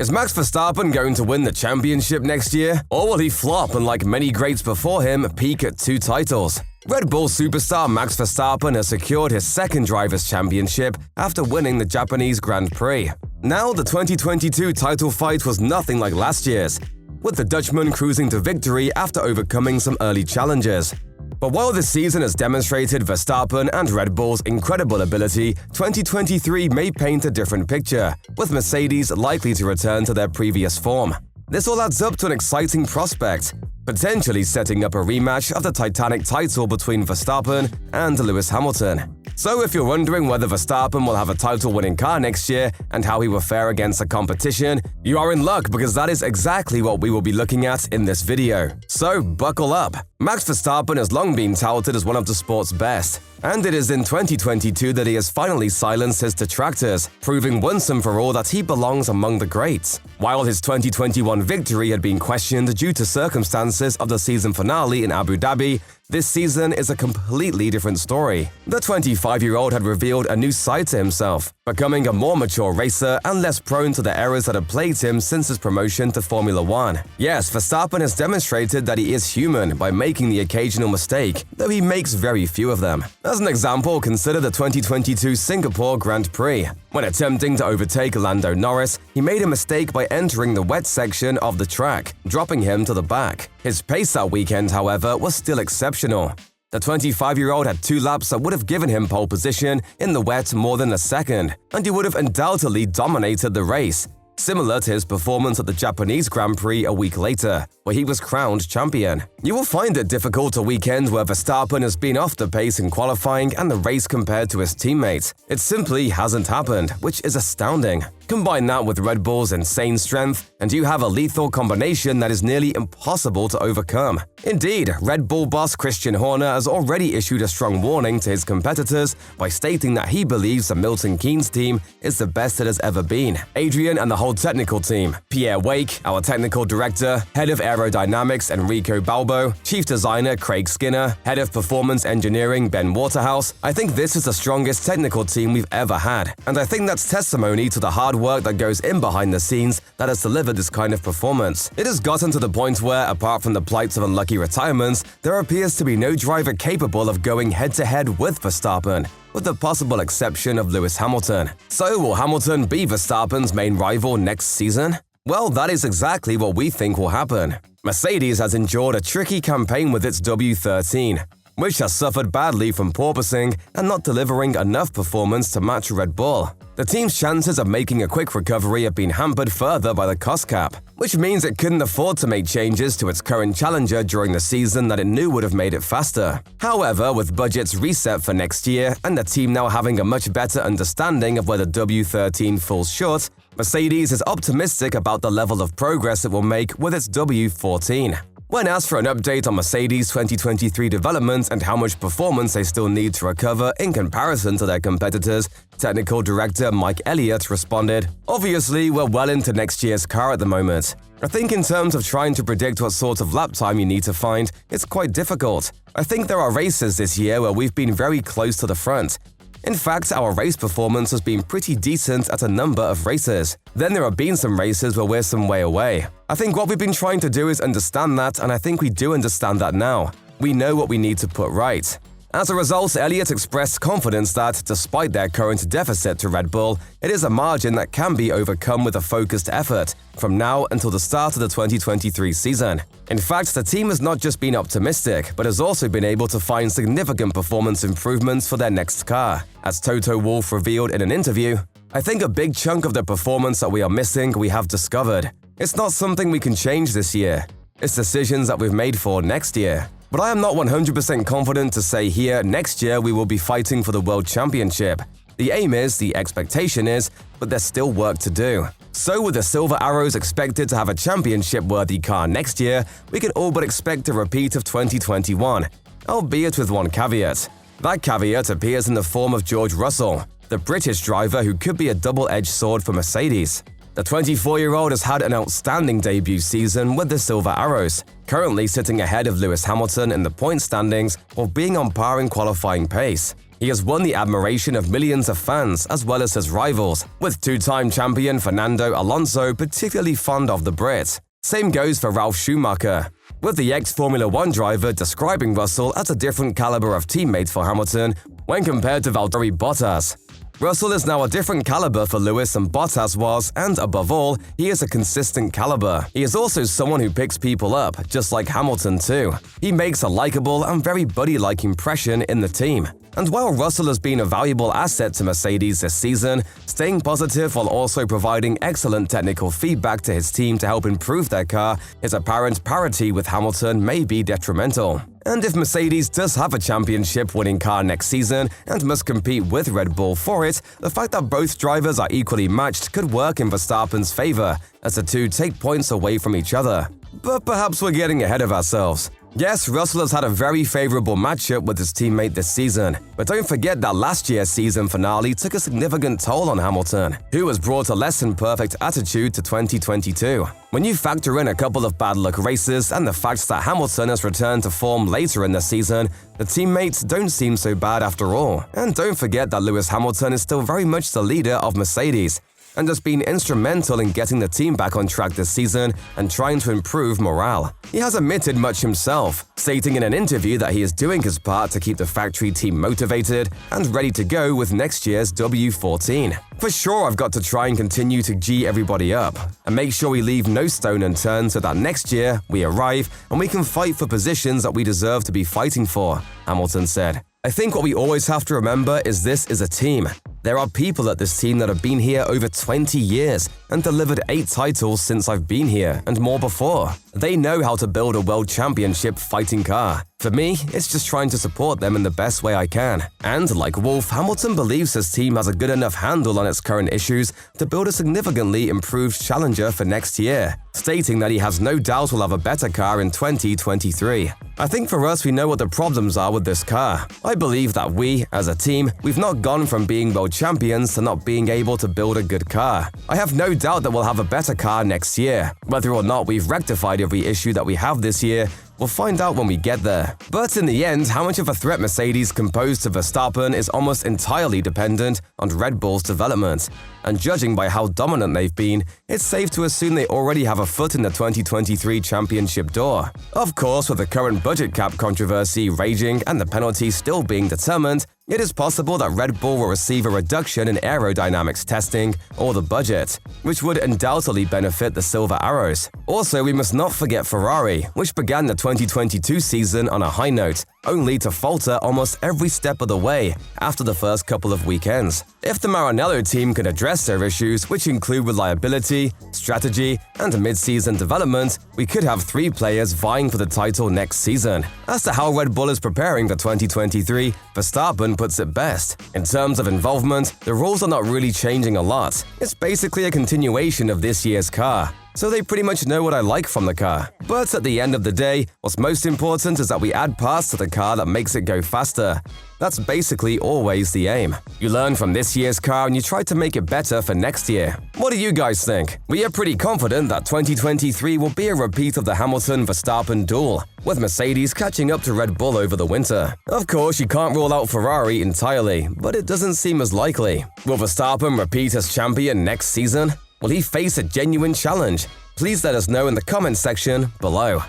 Is Max Verstappen going to win the championship next year? Or will he flop and, like many greats before him, peak at 2 titles? Red Bull superstar Max Verstappen has secured his second Drivers' Championship after winning the Japanese Grand Prix. Now, the 2022 title fight was nothing like last year's, with the Dutchman cruising to victory after overcoming some early challenges. But while this season has demonstrated Verstappen and Red Bull's incredible ability, 2023 may paint a different picture, with Mercedes likely to return to their previous form. This all adds up to an exciting prospect, potentially setting up a rematch of the Titanic title between Verstappen and Lewis Hamilton. So if you're wondering whether Verstappen will have a title-winning car next year and how he will fare against the competition, you are in luck because that is exactly what we will be looking at in this video. So buckle up! Max Verstappen has long been touted as one of the sport's best, and it is in 2022 that he has finally silenced his detractors, proving once and for all that he belongs among the greats. While his 2021 victory had been questioned due to circumstances of the season finale in Abu Dhabi, this season is a completely different story. The 25-year-old had revealed a new side to himself, becoming a more mature racer and less prone to the errors that have plagued him since his promotion to Formula One. Yes, Verstappen has demonstrated that he is human by making the occasional mistake, though he makes very few of them. As an example, consider the 2022 Singapore Grand Prix. When attempting to overtake Lando Norris, he made a mistake by entering the wet section of the track, dropping him to the back. His pace that weekend, however, was still exceptional. The 25-year-old had 2 laps that would have given him pole position in the wet more than a second, and he would have undoubtedly dominated the race, similar to his performance at the Japanese Grand Prix a week later, where he was crowned champion. You will find it difficult a weekend where Verstappen has been off the pace in qualifying and the race compared to his teammates. It simply hasn't happened, which is astounding. Combine that with Red Bull's insane strength, and you have a lethal combination that is nearly impossible to overcome. Indeed, Red Bull boss Christian Horner has already issued a strong warning to his competitors by stating that he believes the Milton Keynes team is the best it has ever been. Adrian and the whole technical team, Pierre Wake, our technical director, head of aerodynamics Enrico Balbo, chief designer Craig Skinner, head of performance engineering Ben Waterhouse, I think this is the strongest technical team we've ever had, and I think that's testimony to the hard work that goes in behind the scenes that has delivered this kind of performance. It has gotten to the point where, apart from the plights of unlucky retirements, there appears to be no driver capable of going head-to-head with Verstappen, with the possible exception of Lewis Hamilton. So will Hamilton be Verstappen's main rival next season? Well, that is exactly what we think will happen. Mercedes has endured a tricky campaign with its W13, which has suffered badly from porpoising and not delivering enough performance to match Red Bull. The team's chances of making a quick recovery have been hampered further by the cost cap, which means it couldn't afford to make changes to its current challenger during the season that it knew would have made it faster. However, with budgets reset for next year and the team now having a much better understanding of where the W13 falls short, Mercedes is optimistic about the level of progress it will make with its W14. When asked for an update on Mercedes' 2023 development and how much performance they still need to recover in comparison to their competitors, technical director Mike Elliott responded, "Obviously, we're well into next year's car at the moment. I think in terms of trying to predict what sort of lap time you need to find, it's quite difficult. I think there are races this year where we've been very close to the front. In fact, our race performance has been pretty decent at a number of races. Then there have been some races where we're some way away. I think what we've been trying to do is understand that, and I think we do understand that now. We know what we need to put right." As a result, Elliott expressed confidence that, despite their current deficit to Red Bull, it is a margin that can be overcome with a focused effort from now until the start of the 2023 season. In fact, the team has not just been optimistic, but has also been able to find significant performance improvements for their next car. As Toto Wolff revealed in an interview, "I think a big chunk of the performance that we are missing we have discovered. It's not something we can change this year. It's decisions that we've made for next year. But I am not 100% confident to say here next year we will be fighting for the World Championship. The aim is, the expectation is, but there's still work to do." So with the Silver Arrows expected to have a championship-worthy car next year, we can all but expect a repeat of 2021, albeit with one caveat. That caveat appears in the form of George Russell, the British driver who could be a double-edged sword for Mercedes. The 24-year-old has had an outstanding debut season with the Silver Arrows, currently sitting ahead of Lewis Hamilton in the point standings while being on par in qualifying pace. He has won the admiration of millions of fans as well as his rivals, with two-time champion Fernando Alonso particularly fond of the Brit. Same goes for Ralf Schumacher, with the ex-Formula One driver describing Russell as a different caliber of teammate for Hamilton when compared to Valtteri Bottas. Russell is now a different caliber for Lewis than Bottas was, and above all, he is a consistent caliber. He is also someone who picks people up, just like Hamilton too. He makes a likable and very buddy-like impression in the team. And while Russell has been a valuable asset to Mercedes this season, staying positive while also providing excellent technical feedback to his team to help improve their car, his apparent parity with Hamilton may be detrimental. And if Mercedes does have a championship-winning car next season and must compete with Red Bull for it, the fact that both drivers are equally matched could work in Verstappen's favor, as the two take points away from each other. But perhaps we're getting ahead of ourselves. Yes, Russell has had a very favorable matchup with his teammate this season, but don't forget that last year's season finale took a significant toll on Hamilton, who has brought a less than perfect attitude to 2022. When you factor in a couple of bad luck races and the fact that Hamilton has returned to form later in the season, the teammates don't seem so bad after all. And don't forget that Lewis Hamilton is still very much the leader of Mercedes, and has been instrumental in getting the team back on track this season and trying to improve morale. He has admitted much himself, stating in an interview that he is doing his part to keep the factory team motivated and ready to go with next year's W14. For sure, I've got to try and continue to G everybody up and make sure we leave no stone unturned so that next year we arrive and we can fight for positions that we deserve to be fighting for, Hamilton said. I think what we always have to remember is this is a team. There are people at this team that have been here over 20 years and delivered 8 titles since I've been here and more before. They know how to build a world championship fighting car. For me, it's just trying to support them in the best way I can. And like Wolff, Hamilton believes his team has a good enough handle on its current issues to build a significantly improved challenger for next year, stating that he has no doubt we'll have a better car in 2023. I think for us, we know what the problems are with this car. I believe that we, as a team, we've not gone from being world champions to not being able to build a good car. I have no doubt that we'll have a better car next year. Whether or not we've rectified every issue that we have this year, we'll find out when we get there. But in the end, how much of a threat Mercedes can pose to Verstappen is almost entirely dependent on Red Bull's development. And judging by how dominant they've been, it's safe to assume they already have a foot in the 2023 championship door. Of course, with the current budget cap controversy raging and the penalties still being determined, it is possible that Red Bull will receive a reduction in aerodynamics testing or the budget, which would undoubtedly benefit the Silver Arrows. Also, we must not forget Ferrari, which began the 2022 season on a high note, only to falter almost every step of the way after the first couple of weekends. If the Maranello team could address their issues, which include reliability, strategy, and mid-season development, we could have 3 players vying for the title next season. As to how Red Bull is preparing for 2023, Verstappen puts it best. In terms of involvement, the rules are not really changing a lot. It's basically a continuation of this year's car, so they pretty much know what I like from the car. But at the end of the day, what's most important is that we add parts to the car that makes it go faster. That's basically always the aim. You learn from this year's car and you try to make it better for next year. What do you guys think? We are pretty confident that 2023 will be a repeat of the Hamilton-Verstappen duel, with Mercedes catching up to Red Bull over the winter. Of course, you can't rule out Ferrari entirely, but it doesn't seem as likely. Will Verstappen repeat as champion next season? Will he face a genuine challenge? Please let us know in the comments section below.